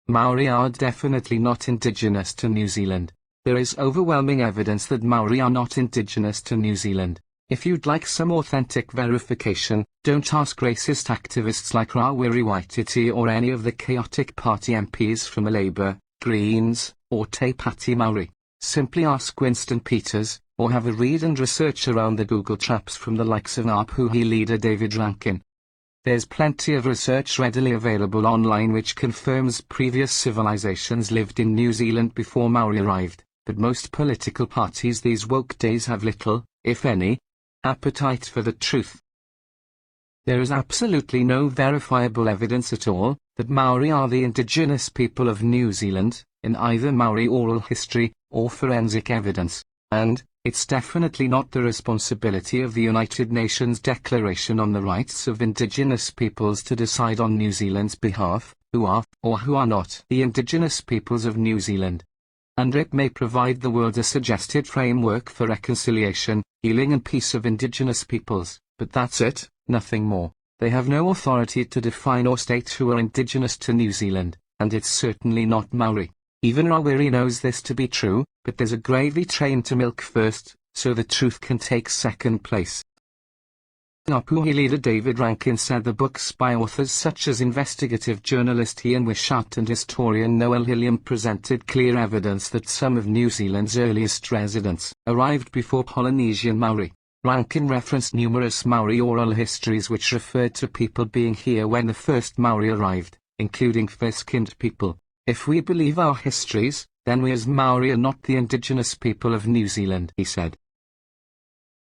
Maori are definitely not indigenous to New Zealand. There is overwhelming evidence that Maori are not indigenous to New Zealand. If you'd like some authentic verification, don't ask racist activists like Rawiri Waititi or any of the chaotic party MPs from Labour, Greens, or Te Pāti Māori. Simply ask Winston Peters, or have a read and research around the Google traps from the likes of Ngāpuhi leader David Rankin. There's plenty of research readily available online which confirms previous civilizations lived in New Zealand before Maori arrived, but most political parties these woke days have little, if any, appetite for the truth. There is absolutely no verifiable evidence at all that Maori are the indigenous people of New Zealand, in either Maori oral history or forensic evidence, and it's definitely not the responsibility of the United Nations Declaration on the Rights of Indigenous Peoples to decide on New Zealand's behalf, who are, or who are not, the indigenous peoples of New Zealand. And it may provide the world a suggested framework for reconciliation, healing and peace of indigenous peoples, but that's it, nothing more. They have no authority to define or state who are indigenous to New Zealand, and it's certainly not Maori. Even Rawiri knows this to be true, but there's a gravy train to milk first, so the truth can take second place. Ngāpuhi leader David Rankin said the books by authors such as investigative journalist Ian Wishart and historian Noel Hilliam presented clear evidence that some of New Zealand's earliest residents arrived before Polynesian Maori. Rankin referenced numerous Maori oral histories which referred to people being here when the first Maori arrived, including fair-skinned people. If we believe our histories, then we as Maori are not the indigenous people of New Zealand, he said.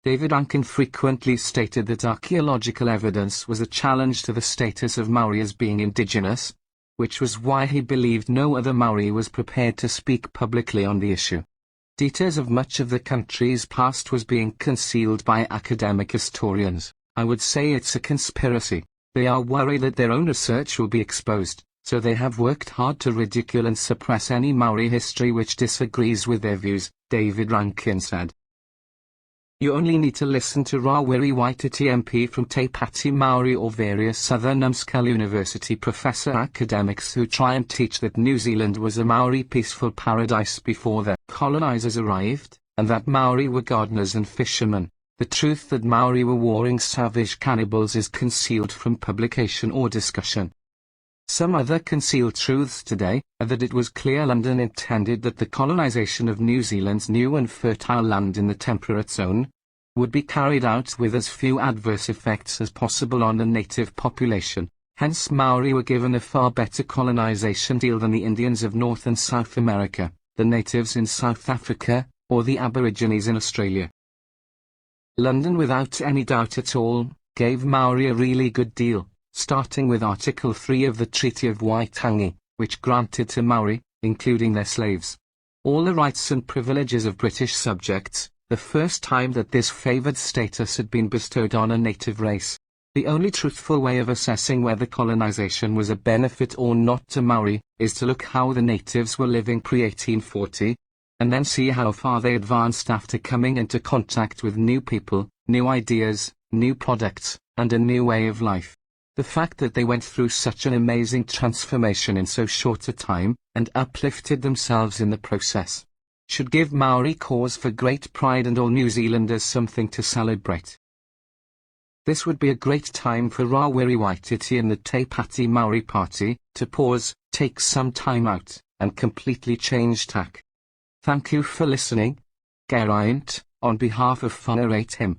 David Rankin frequently stated that archaeological evidence was a challenge to the status of Maori as being indigenous, which was why he believed no other Maori was prepared to speak publicly on the issue. Details of much of the country's past was being concealed by academic historians. I would say it's a conspiracy. They are worried that their own research will be exposed, so they have worked hard to ridicule and suppress any Maori history which disagrees with their views, David Rankin said. You only need to listen to Rawiri Waititi MP from Te Pāti Māori or various other numbskull university professor academics who try and teach that New Zealand was a Maori peaceful paradise before the colonizers arrived, and that Maori were gardeners and fishermen. The truth that Maori were warring savage cannibals is concealed from publication or discussion. Some other concealed truths today are that it was clear London intended that the colonization of New Zealand's new and fertile land in the temperate zone would be carried out with as few adverse effects as possible on the native population. Hence Maori were given a far better colonization deal than the Indians of North and South America, the natives in South Africa, or the Aborigines in Australia. London, without any doubt at all, gave Maori a really good deal, starting with Article 3 of the Treaty of Waitangi, which granted to Maori, including their slaves, all the rights and privileges of British subjects, the first time that this favoured status had been bestowed on a native race. The only truthful way of assessing whether colonization was a benefit or not to Maori is to look how the natives were living pre-1840, and then see how far they advanced after coming into contact with new people, new ideas, new products, and a new way of life. The fact that they went through such an amazing transformation in so short a time, and uplifted themselves in the process, should give Maori cause for great pride and all New Zealanders something to celebrate. This would be a great time for Rawiri Waititi and the Te Pāti Māori Party to pause, take some time out, and completely change tack. Thank you for listening. Geraint, on behalf of WhangareiTim.